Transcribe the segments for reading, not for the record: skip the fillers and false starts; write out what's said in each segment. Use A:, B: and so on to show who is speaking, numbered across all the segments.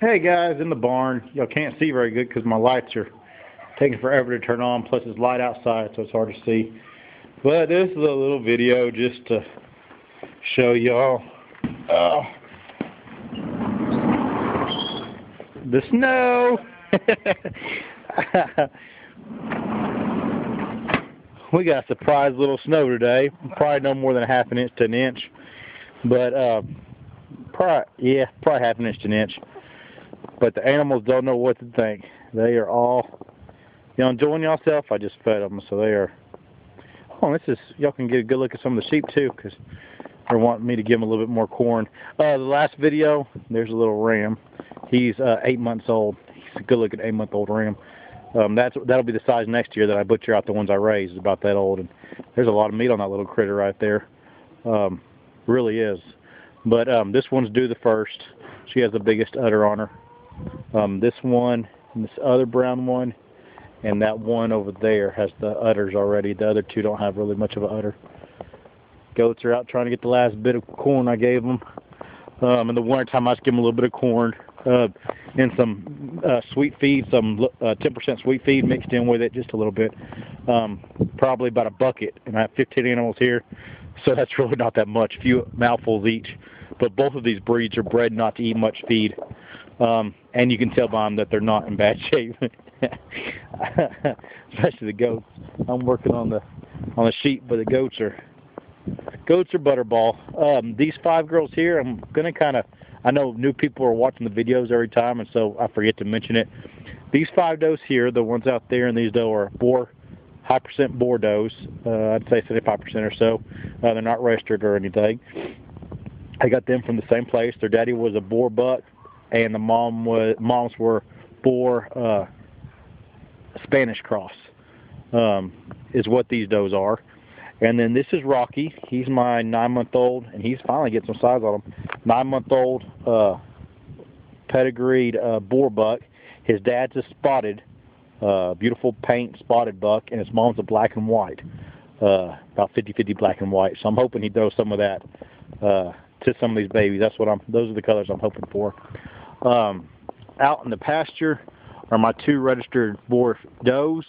A: Hey guys, in the barn. Y'all can't see very good because my lights are taking forever to turn on, plus it's light outside so it's hard to see. But this is a little video just to show y'all the snow. We got a surprise little snow today. Probably no more than a half an inch to an inch. But probably half an inch to an inch. But the animals don't know what to think. They are all, enjoying yourself. I just fed them, so they are. Oh, y'all can get a good look at some of the sheep too, because they're wanting me to give them a little bit more corn. The last video, there's a little ram. He's 8 months old. He's a good looking 8-month-old ram. That'll be the size next year that I butcher out the ones I raised. About that old, and there's a lot of meat on that little critter right there. Really is. But this one's due the first. She has the biggest udder on her. This one, and this other brown one, and that one over there has the udders already. The other two don't have really much of an udder. Goats are out trying to get the last bit of corn I gave them. In the wintertime, I just give them a little bit of corn and some sweet feed, some 10% sweet feed mixed in with it, just a little bit. Probably about a bucket, and I have 15 animals here, so that's really not that much, a few mouthfuls each. But both of these breeds are bred not to eat much feed. And you can tell by them that they're not in bad shape, especially the goats. I'm working on the sheep, but the goats are butterball. These 5 girls here, I'm gonna I know new people are watching the videos every time, and so I forget to mention it. These 5 does here, the ones out there, and these doe are high percent boar does. I'd say 75% or so. They're not registered or anything. I got them from the same place. Their daddy was a boar buck, and the moms were boar Spanish cross, is what these does are. And then this is Rocky. He's my 9-month-old, and he's finally getting some size on him. 9-month-old pedigreed boar buck. His dad's a spotted, beautiful paint spotted buck, and his mom's a black and white, about 50-50 black and white. So I'm hoping he throws some of that to some of these babies. Those are the colors I'm hoping for. Out in the pasture are my 2 registered boar does.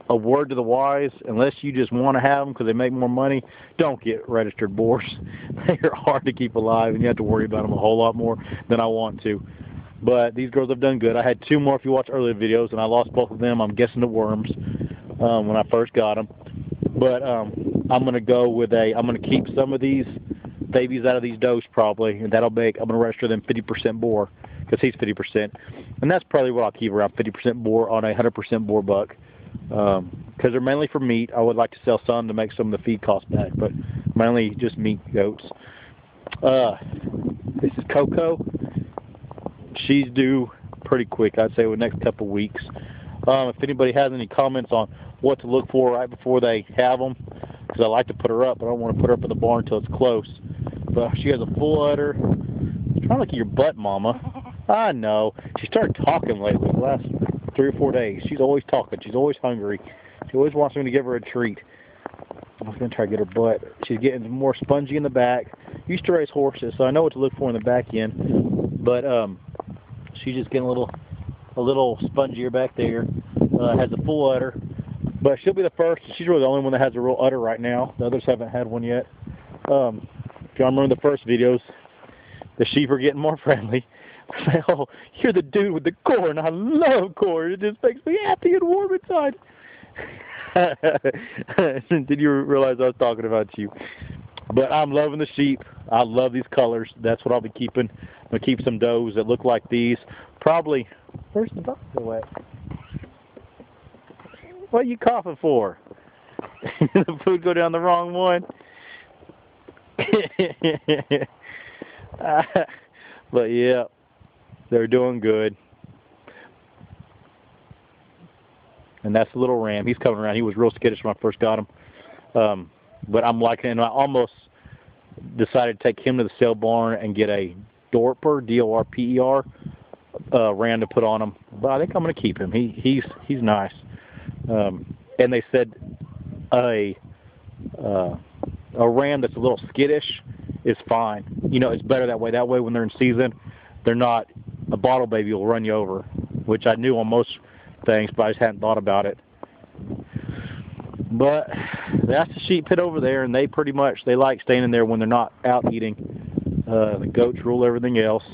A: A word to the wise, unless you just want to have them because they make more money, don't get registered boars. They are hard to keep alive, and you have to worry about them a whole lot more than I want to. But these girls have done good. I had 2 more if you watch earlier videos, and I lost both of them. I'm guessing to worms when I first got them. But I'm going to go with I'm going to keep some of these babies out of these does probably, and I'm going to register them 50% boar because he's 50%. And that's probably what I'll keep, around 50% boar on a 100% boar buck. Because they're mainly for meat. I would like to sell some to make some of the feed costs back, but mainly just meat goats. This is Coco. She's due pretty quick, I'd say, within the next couple weeks. If anybody has any comments on what to look for right before they have them, because I like to put her up, but I don't want to put her up in the barn until it's close. But she has a full udder. I'm trying to look at your butt, Mama. I know. She started talking lately, the last 3 or 4 days. She's always talking. She's always hungry. She always wants me to give her a treat. I'm going to try to get her butt. She's getting more spongy in the back. Used to raise horses, so I know what to look for in the back end. But she's just getting a little spongier back there. Has a full udder. But she'll be the first. She's really the only one that has a real udder right now. The others haven't had one yet. If y'all remember the first videos, the sheep are getting more friendly. I say, oh, you're the dude with the corn. I love corn. It just makes me happy and warm inside. Did you realize I was talking about you? But I'm loving the sheep. I love these colors. That's what I'll be keeping. I'm going to keep some does that look like these. Probably. Where's the dog go at? What are you coughing for? The food go down the wrong one? But yeah. They're doing good. And that's the little ram. He's coming around. He was real skittish when I first got him. But I'm liking it. And I almost decided to take him to the sale barn and get a Dorper, D-O-R-P-E-R, ram to put on him. But I think I'm going to keep him. He's nice. And they said a ram that's a little skittish is fine. It's better that way. That way when they're in season, they're not, a bottle baby will run you over, which I knew on most things, but I just hadn't thought about it. But that's the sheep pit over there, and they pretty much, they like staying in there when they're not out eating. The goats rule everything else.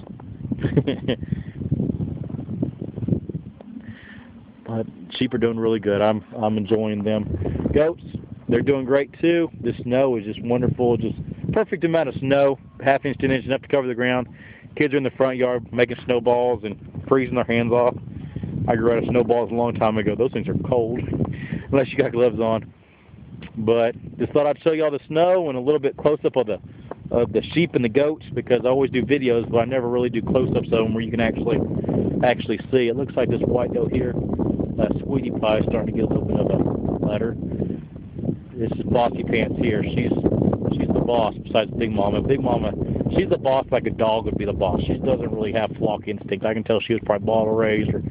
A: But sheep are doing really good. I'm enjoying them. Goats, they're doing great too. The snow is just wonderful. Just perfect amount of snow, 1/2 inch to 1 inch, enough to cover the ground. Kids are in the front yard making snowballs and freezing their hands off. I grew out of snowballs a long time ago. Those things are cold, unless you got gloves on. But just thought I'd show you all the snow and a little bit close-up of the sheep and the goats, because I always do videos, but I never really do close-ups of them where you can actually see. It looks like this white goat here, Sweetie Pie, is starting to get a little bit of a letter. This is Bossy Pants here. She's the boss besides Big Mama. Big Mama, she's the boss like a dog would be the boss. She doesn't really have flock instinct. I can tell she was probably bottle raised, or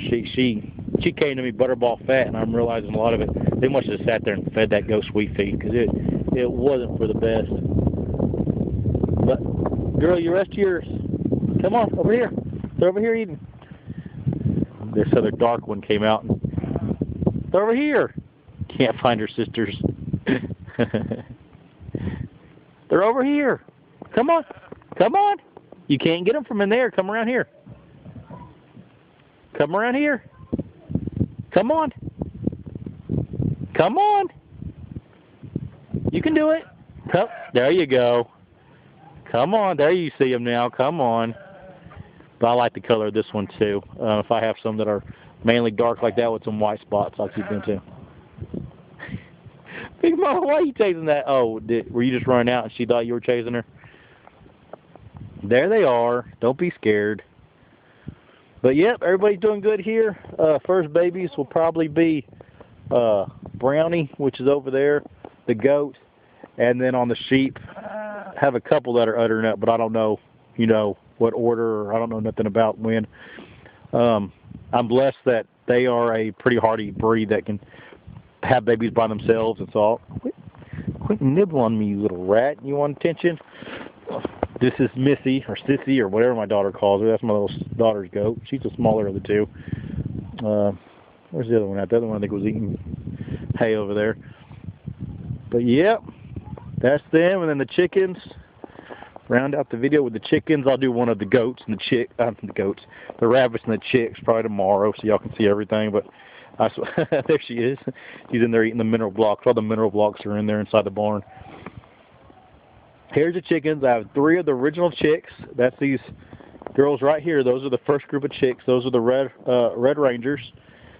A: she came to me butterball fat, and I'm realizing a lot of it, they must have sat there and fed that goat sweet feed, because it wasn't for the best. But girl, your rest of yours. Come on, over here. They're over here eating. This other dark one came out. They're over here. Can't find her sisters. They're over here. Come on. Come on. You can't get them from in there. Come around here. Come around here. Come on. Come on. You can do it. Come. There you go. Come on. There you see them now. Come on. But I like the color of this one too. If I have some that are mainly dark like that with some white spots, I'll keep them too. Big Mama, why are you chasing that? Oh, were you just running out and she thought you were chasing her? There they are. Don't be scared. But yep, everybody's doing good here. First babies will probably be Brownie, which is over there, the goat, and then on the sheep, have a couple that are uttering up, but I don't know, what order, or I don't know nothing about when. I'm blessed that they are a pretty hardy breed that can have babies by themselves. It's all. Quit nibbling on me, you little rat. You want attention? This is Missy, or Sissy, or whatever my daughter calls her. That's my little daughter's goat. She's the smaller of the two. Where's the other one at? The other one I think was eating hay over there. But yep, that's them. And then the chickens. Round out the video with the chickens. I'll do one of the goats and the rabbits and the chicks probably tomorrow, so y'all can see everything. But there she is. She's in there eating the mineral blocks. All the mineral blocks are in there inside the barn. Here's the chickens. I have 3 of the original chicks. That's these girls right here. Those are the first group of chicks. Those are the Red Rangers.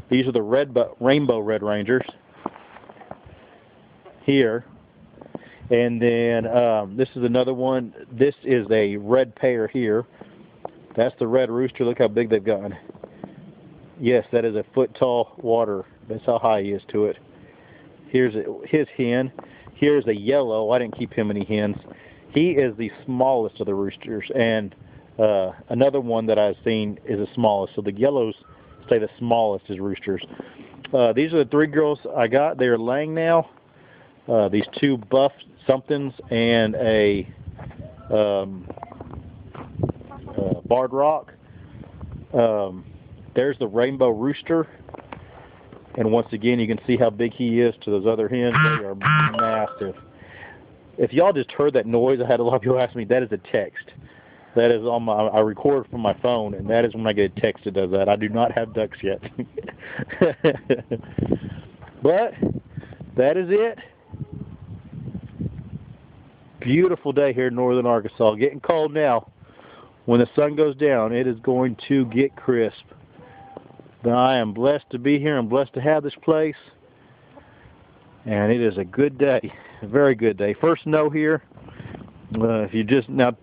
A: These are the Rainbow Red Rangers. Here. And then this is another one. This is a red pair here. That's the red rooster. Look how big they've gotten. Yes, that is a foot-tall water. That's how high he is to it. Here's his hen. Here's a yellow. I didn't keep him any hens. He is the smallest of the roosters. And another one that I've seen is the smallest. So the yellows stay the smallest as roosters. These are the 3 girls I got. They are laying now. These 2 buff somethings and a barred rock. There's the rainbow rooster, and once again you can see how big he is to those other hens. They are massive. If y'all just heard that noise, I had a lot of people ask me, that is a text. That is on I record from my phone, and that is when I get a text that does that. I do not have ducks yet. But that is it. Beautiful day here in northern Arkansas. Getting cold now. When the sun goes down, it is going to get crisp. But I am blessed to be here. I'm blessed to have this place. And it is a good day. A very good day. First snow here. If you just now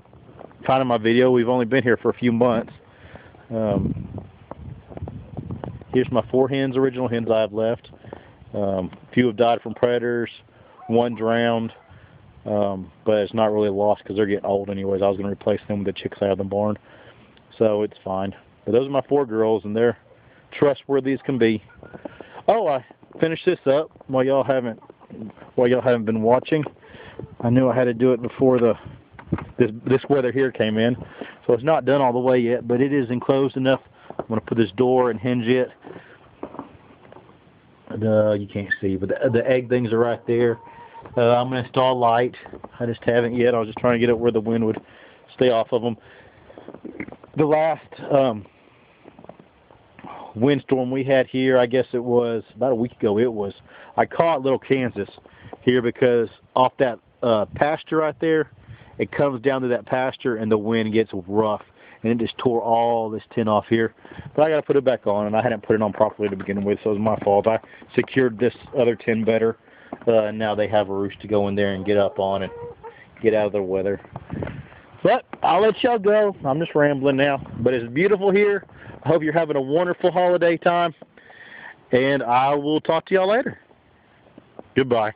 A: finding my video, we've only been here for a few months. Here's my 4 hens, original hens I have left. A few have died from predators. 1 drowned. But it's not really lost because they're getting old anyways. I was going to replace them with the chicks I have in the barn. So it's fine. But those are my 4 girls, and they're trustworthy as can be. Oh, I finished this up while y'all haven't been watching. I knew I had to do it before the this weather here came in. So it's not done all the way yet, but it is enclosed enough. I'm going to put this door and hinge it. You can't see, but the egg things are right there. I'm going to install light. I just haven't yet. I was just trying to get it where the wind would stay off of them. The last windstorm we had here, I guess it was about a week ago, I caught Little Kansas here because off that pasture right there, it comes down to that pasture and the wind gets rough and it just tore all this tin off here. But I got to put it back on, and I hadn't put it on properly to begin with, so it was my fault. I secured this other tin better, and now they have a roost to go in there and get up on and get out of the weather. But I'll let y'all go. I'm just rambling now. But it's beautiful here. I hope you're having a wonderful holiday time, and I will talk to y'all later. Goodbye.